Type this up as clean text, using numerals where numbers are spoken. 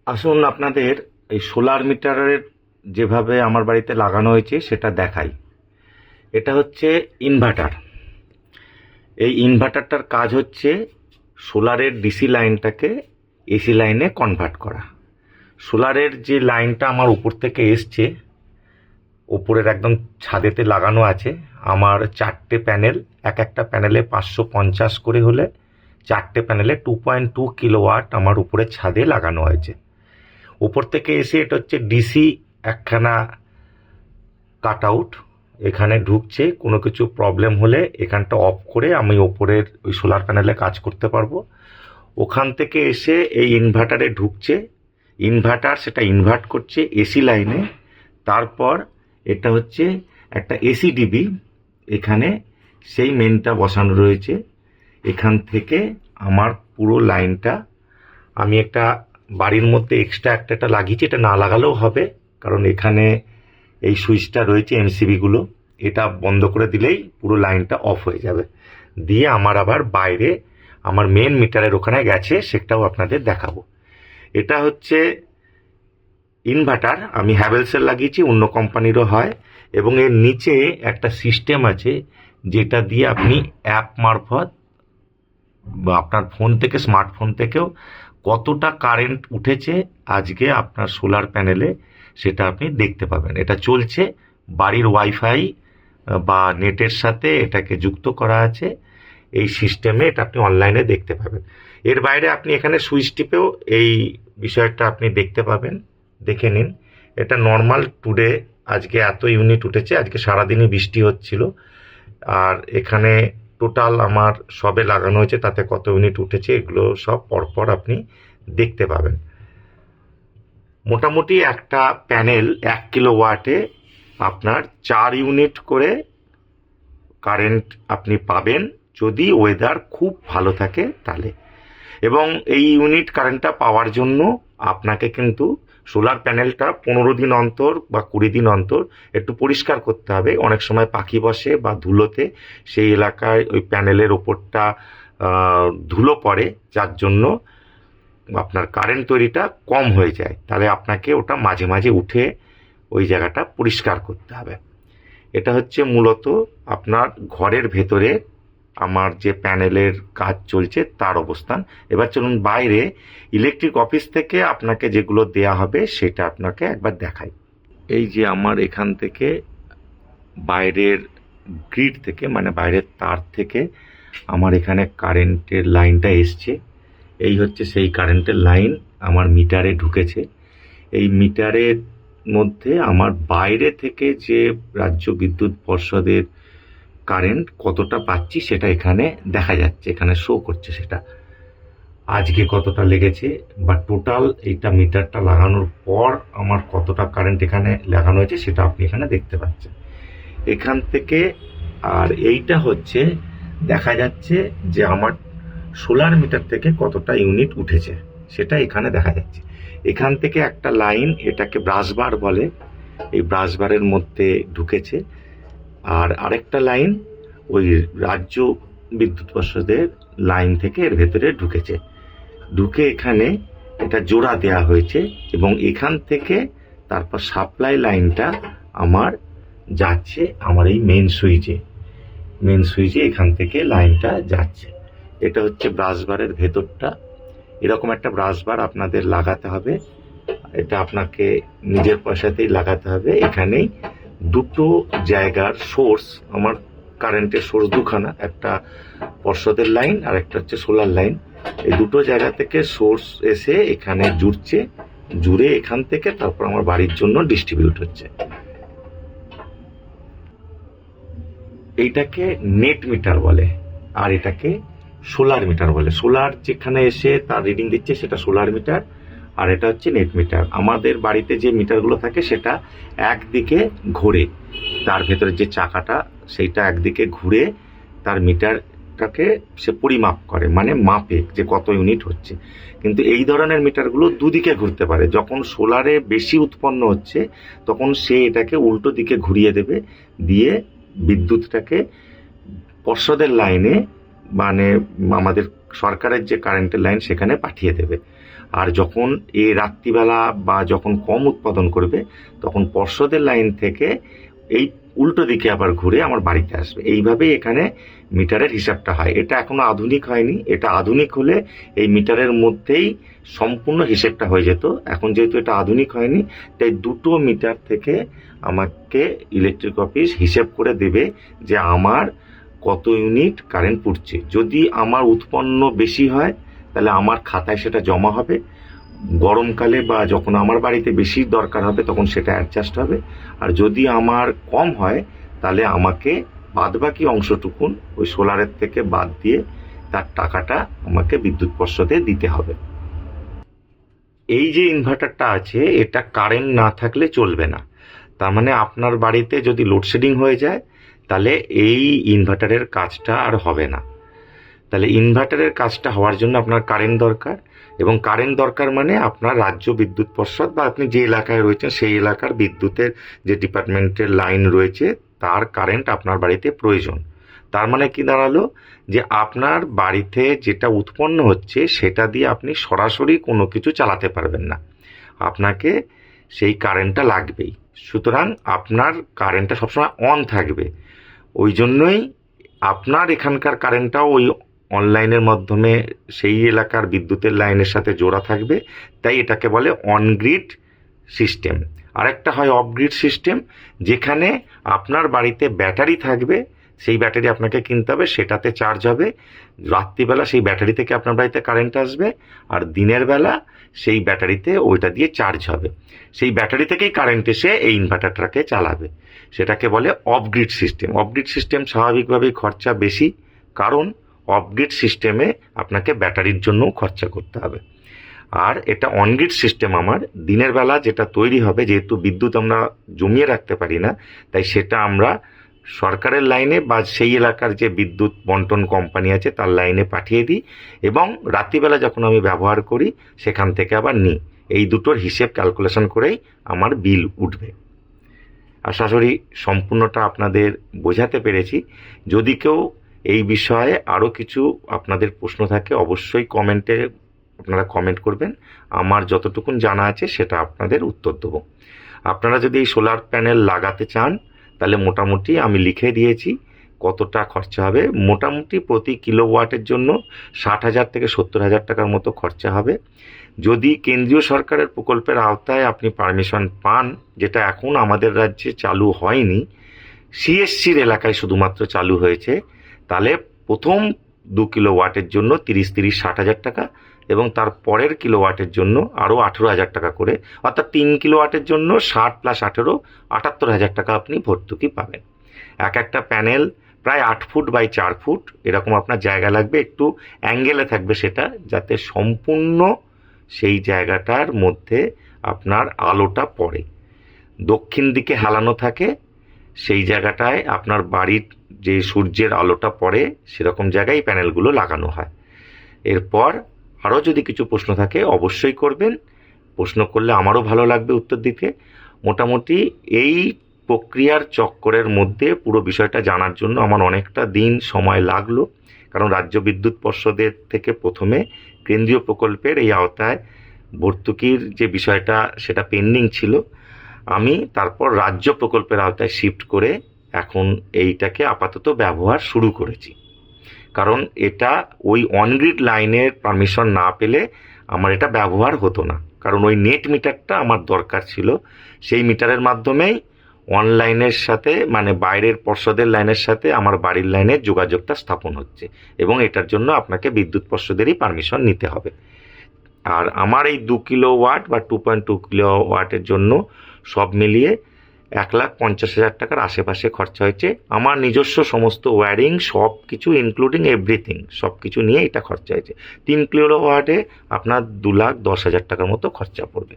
আসুন আপনাদের এই সোলার মিটারের যেভাবে আমার বাড়িতে লাগানো হয়েছে সেটা দেখাই। এটা হচ্ছে ইনভার্টার। এই ইনভার্টারটার কাজ হচ্ছে সোলারের ডিসি লাইনটাকে এসি লাইনে কনভার্ট করা। সোলারের যে লাইনটা আমার উপর থেকে এসছে, ওপরের একদম ছাদেতে লাগানো আছে। আমার 4টে প্যানেল, এক একটা প্যানেলে 550 করে হলে 4টে প্যানেলে 2.2 কিলোওয়াট আমার উপরের ছাদে লাগানো হয়েছে। উপর থেকে এসে এটা হচ্ছে ডিসি একখানা কাট আউট, এখানে ঢুকছে। কোনো কিছু প্রবলেম হলে এখানটা অফ করে আমি ওপরের ওই সোলার প্যানেলে কাজ করতে পারবো। ওখান থেকে এসে এই ইনভার্টারে ঢুকছে, ইনভার্টার সেটা ইনভার্ট করছে এসি লাইনে। তারপর এটা হচ্ছে একটা এসি ডিবি, এখানে সেই মেনটা বসানো রয়েছে। এখান থেকে আমার পুরো লাইনটা, আমি একটা বাড়ির মধ্যে এক্সট্রা একটা লাগিয়েছি, এটা না লাগালেও হবে, কারণ এখানে এই সুইচটা রয়েছে এমসিবিগুলো, এটা বন্ধ করে দিলেই পুরো লাইনটা অফ হয়ে যাবে। দিয়ে আমার আবার বাইরে আমার মেন মিটারের ওখানে গেছে, সেটাও আপনাদের দেখাবো। এটা হচ্ছে ইনভার্টার, আমি হ্যাভেলসের লাগিয়েছি, অন্য কোম্পানিরও হয়। এবং এর নিচে একটা সিস্টেম আছে যেটা দিয়ে আপনি অ্যাপ মারফত বা আপনার ফোন থেকে, স্মার্টফোন থেকেও কতটা কারেন্ট উঠেছে আজকে আপনার সোলার প্যানেলে সেটা আপনি দেখতে পাবেন। এটা চলছে বাড়ির ওয়াইফাই বা নেটের সাথে এটাকে যুক্ত করা আছে এই সিস্টেমে, এটা আপনি অনলাইনে দেখতে পাবেন। এর বাইরে আপনি এখানে সুইচ টিপেও এই বিষয়টা আপনি দেখতে পাবেন, দেখে নিন। এটা নর্মাল টুডে, আজকে এত ইউনিট উঠেছে, আজকে সারাদিনই বৃষ্টি হচ্ছিল। আর এখানে টোটাল আমার সবে লাগানো হয়েছে, তাতে কত ইউনিট উঠেছে এগুলো সব পরপর আপনি দেখতে পাবেন। মোটামুটি একটা প্যানেল 1 কিলোওয়াটে আপনার 4 ইউনিট করে কারেন্ট আপনি পাবেন, যদি ওয়েদার খুব ভালো থাকে তাহলে। এবং এই ইউনিট কারেন্টটা পাওয়ার জন্য আপনাকে কিন্তু সোলার প্যানেলটা 15 দিন অন্তর বা 20 দিন অন্তর একটু পরিষ্কার করতে হবে। অনেক সময় পাখি বসে বা ধুলোতে সেই এলাকায় ওই প্যানেলের ওপরটা ধুলো পড়ে, যার জন্য আপনার কারেন্ট তৈরিটা কম হয়ে যায়। তাহলে আপনাকে ওটা মাঝে মাঝে উঠে ওই জায়গাটা পরিষ্কার করতে হবে। এটা হচ্ছে মূলত আপনার ঘরের ভেতরে আমার যে প্যানেলের কাজ চলছে তার অবস্থান। এবার চলুন বাইরে ইলেকট্রিক অফিস থেকে আপনাকে যেগুলো দেয়া হবে সেটা আপনাকে একবার দেখাই। এই যে আমার এখান থেকে বাইরের গ্রিড থেকে, মানে বাইরের তার থেকে আমার এখানে কারেন্টের লাইনটা এসছে। এই হচ্ছে সেই কারেন্টের লাইন আমার মিটারে ঢুকেছে। এই মিটারের মধ্যে আমার বাইরে থেকে যে রাজ্য বিদ্যুৎ পর্ষদের কারেন্ট কতটা পাচ্ছি সেটা এখানে দেখা যাচ্ছে, এখানে শো করছে সেটা আজকে কতটা লেগেছে, বা টোটাল এইটা মিটারটা লাগানোর পর আমার কতটা কারেন্ট এখানে লাগানো হয়েছে সেটা আপনি এখানে দেখতে পাচ্ছেন এখান থেকে। আর এইটা হচ্ছে দেখা যাচ্ছে যে আমার সোলার মিটার থেকে কতটা ইউনিট উঠেছে সেটা এখানে দেখা যাচ্ছে। এখান থেকে একটা লাইন, এটাকে ব্রাশবার বলে, এই ব্রাশবারের মধ্যে ঢুকেছে। আর আরেকটা লাইন ওই রাজ্য বিদ্যুৎ পর্ষদের লাইন থেকে এর ভেতরে ঢুকেছে, ঢুকে এখানে এটা জোড়া দেয়া হয়েছে। এবং এখান থেকে তারপর সাপ্লাই লাইনটা আমার যাচ্ছে আমার এই মেন সুইচে এখান থেকে লাইনটা যাচ্ছে। এটা হচ্ছে ব্রাশবারের ভেতরটা। এরকম একটা ব্রাশবার আপনাদের লাগাতে হবে, এটা আপনাকে নিজের পয়সাতেই লাগাতে হবে। এখানেই দুটো জায়গার সোর্স, আমার কারেন্টের সোর্স দুখানা, একটা পর্ষদের লাইন আর একটা হচ্ছে সোলার লাইন। এই দুটো জায়গা থেকে সোর্স এসে এখানে জুড়ছে, জুড়ে এখান থেকে তারপর আমার বাড়ির জন্য ডিস্ট্রিবিউট হচ্ছে। এইটাকে নেট মিটার বলে, আর এটাকে সোলার মিটার বলে। সোলার যেখানে এসে তার রিডিং দিচ্ছে সেটা সোলার মিটার, আর এটা হচ্ছে নেট মিটার। আমাদের বাড়িতে যে মিটারগুলো থাকে সেটা একদিকে ঘুরে, তার ভেতরে যে চাকাটা সেইটা একদিকে ঘুরে তার মিটারটাকে সে পরিমাপ করে, মানে মাপে যে কত ইউনিট হচ্ছে। কিন্তু এই ধরনের মিটারগুলো দুদিকে ঘুরতে পারে। যখন সোলারে বেশি উৎপন্ন হচ্ছে তখন সে এটাকে উল্টো দিকে ঘুরিয়ে দেবে, দিয়ে বিদ্যুৎটাকে পর্ষদের লাইনে, মানে আমাদের সরকারের যে কারেন্টের লাইন সেখানে পাঠিয়ে দেবে। আর যখন রাত্রিবেলা বা যখন কম উৎপাদন করবে তখন পর্ষদের লাইন থেকে এই উল্টো দিকে আবার ঘুরে আমার বাড়িতে আসবে। এইভাবেই এখানে মিটারের হিসাবটা হয়। এটা এখনো আধুনিক হয়নি। এটা আধুনিক হলে এই মিটারের মধ্যেই সম্পূর্ণ হিসেবটা হয়ে যেত। এখন যেহেতু এটা আধুনিক হয়নি, তাই দুটো মিটার থেকে আমাকে ইলেকট্রিক অফিস হিসেব করে দেবে যে আমার কত ইউনিট কারেন্ট পুড়ছে। যদি আমার উৎপন্ন বেশি হয় তাহলে আমার খাতায় সেটা জমা হবে। গরমকালে বা যখন আমার বাড়িতে বেশি দরকার হবে তখন সেটা অ্যাডজাস্ট হবে। আর যদি আমার কম হয় তাহলে আমাকে বাদবাকি অংশটুকুন ওই সোলারের থেকে বাদ দিয়ে তার টাকাটা আমাকে বিদ্যুৎ পর্ষদে দিতে হবে। এই যে ইনভার্টারটা আছে এটা কারেন্ট না থাকলে চলবে না। তার মানে আপনার বাড়িতে যদি লোডশেডিং হয়ে যায় তাহলে এই ইনভার্টারের কাজটা আর হবে না। তাহলে ইনভার্টারের কাজটা হওয়ার জন্য আপনার কারেন্ট দরকার, এবং কারেন্ট দরকার মানে আপনার রাজ্য বিদ্যুৎ পর্ষদ বা আপনি যে এলাকায় রয়েছেন সেই এলাকার বিদ্যুতের যে ডিপার্টমেন্টের লাইন রয়েছে তার কারেন্ট আপনার বাড়িতে প্রয়োজন। তার মানে কি দাঁড়ালো যে আপনার বাড়িতে যেটা উৎপন্ন হচ্ছে সেটা দিয়ে আপনি সরাসরি কোনো কিছু চালাতে পারবেন না, আপনাকে সেই কারেন্টটা লাগবেই। সুতরাং আপনার কারেন্টটা সবসময় অন থাকবে। ওই জন্যই আপনার এখানকার কারেন্টটাও ওই অনলাইনের মাধ্যমে সেই এলাকার বিদ্যুতের লাইনের সাথে জোড়া থাকবে। তাই এটাকে বলে অনগ্রিড সিস্টেম। আরেকটা হয় অফগ্রিড সিস্টেম, যেখানে আপনার বাড়িতে ব্যাটারি থাকবে, সেই ব্যাটারি আপনাকে কিনতে হবে, সেটাতে চার্জ হবে। রাত্রিবেলা সেই ব্যাটারি থেকে আপনার বাড়িতে কারেন্ট আসবে, আর দিনের বেলা সেই ব্যাটারিতে ওইটা দিয়ে চার্জ হবে। সেই ব্যাটারি থেকেই কারেন্ট এসে এই ইনভার্টারটাকে চালাবে। সেটাকে বলে অফগ্রিড সিস্টেম। অফগ্রিড সিস্টেম স্বাভাবিকভাবেই খরচা বেশি, কারণ অফগ্রিড সিস্টেমে আপনাকে ব্যাটারির জন্যও খরচা করতে হবে। আর এটা অনগ্রিড সিস্টেম আমার দিনের বেলা যেটা তৈরি হবে, যেহেতু বিদ্যুৎ আমরা জমিয়ে রাখতে পারি না, তাই সেটা আমরা সরকারের লাইনে বা সেই এলাকার যে বিদ্যুৎ বন্টন কোম্পানি আছে তার লাইনে পাঠিয়ে দিই, এবং রাত্রিবেলা যখন আমি ব্যবহার করি সেখান থেকে আবার নিই। এই দুটোর হিসেব ক্যালকুলেশন করেই আমার বিল উঠবে। আশা করি সম্পূর্ণটা আপনাদের বোঝাতে পেরেছি। যদি কেউ এই বিষয়ে আরও কিছু আপনাদের প্রশ্ন থাকে অবশ্যই কমেন্টে আপনারা কমেন্ট করবেন। আমার যতটুকুন জানা আছে সেটা আপনাদের উত্তর দেবো। আপনারা যদি এই সোলার প্যানেল লাগাতে চান তাহলে মোটামুটি আমি লিখে দিয়েছি কতটা খরচা হবে। মোটামুটি প্রতি কিলোওয়াটের জন্য 60,000 থেকে 70,000 টাকার মতো খরচা হবে। যদি কেন্দ্রীয় সরকারের প্রকল্পের আওতায় আপনি পারমিশন পান, যেটা এখন আমাদের রাজ্যে চালু হয়নি, সিএসসির এলাকায় শুধুমাত্র চালু হয়েছে, তাহলে প্রথম 2 কিলোওয়াটের জন্য 30-60,000 টাকা, এবং তার পরের কিলোওয়াটের জন্য আরও 18,000 টাকা করে, অর্থাৎ 3 কিলোওয়াটের জন্য 60 + 18 78,000 টাকা আপনি ভর্তুকি পাবেন। একটা প্যানেল প্রায় 8 ফুট বাই 4 ফুট এরকম আপনার জায়গা লাগবে। একটু অ্যাঙ্গেলে থাকবে সেটা, যাতে সম্পূর্ণ সেই জায়গাটার মধ্যে আপনার আলোটা পড়ে। দক্ষিণ দিকে হেলানো থাকে, সেই জায়গাটায় আপনার বাড়ির যে সূর্যের আলোটা পড়ে সেরকম জায়গায় প্যানেলগুলো লাগানো হয়। এরপর আরও যদি কিছু প্রশ্ন থাকে অবশ্যই করবেন। প্রশ্ন করলে আমারও ভালো লাগবে উত্তর দিতে। মোটামুটি এই প্রক্রিয়ার চক্করের মধ্যে পুরো বিষয়টা জানার জন্য আমার অনেকটা দিন সময় লাগলো, কারণ রাজ্য বিদ্যুৎ পর্ষদের থেকে প্রথমে কেন্দ্রীয় প্রকল্পের এই আওতায় ভর্তুকির যে বিষয়টা সেটা পেন্ডিং ছিল। আমি তারপর রাজ্য প্রকল্পের আওতায় শিফট করে এখন এইটাকে আপাতত ব্যবহার শুরু করেছি, কারণ এটা ওই অনগ্রিড লাইনের পারমিশন না পেলে আমার এটা ব্যবহার হতো না। কারণ ওই নেট মিটারটা আমার দরকার ছিল, সেই মিটারের মাধ্যমেই অনলাইনের সাথে মানে বাইরের পর্ষদের লাইনের সাথে আমার বাড়ির লাইনের যোগাযোগটা স্থাপন হচ্ছে, এবং এটার জন্য আপনাকে বিদ্যুৎ পর্ষদেরই পারমিশন নিতে হবে। আর আমার এই 2 কিলোওয়াট বা 2.2 কিলোওয়াটের জন্য সব মিলিয়ে 1,50,000 টাকার আশেপাশে খরচা হয়েছে। আমার নিজস্ব সমস্ত ওয়্যারিং সব কিছু ইনক্লুডিং এভরিথিং সব কিছু নিয়ে এটা খরচা হয়েছে। 3 কিলোওয়াটে আপনার 2,10,000 টাকার মতো খরচা পড়বে।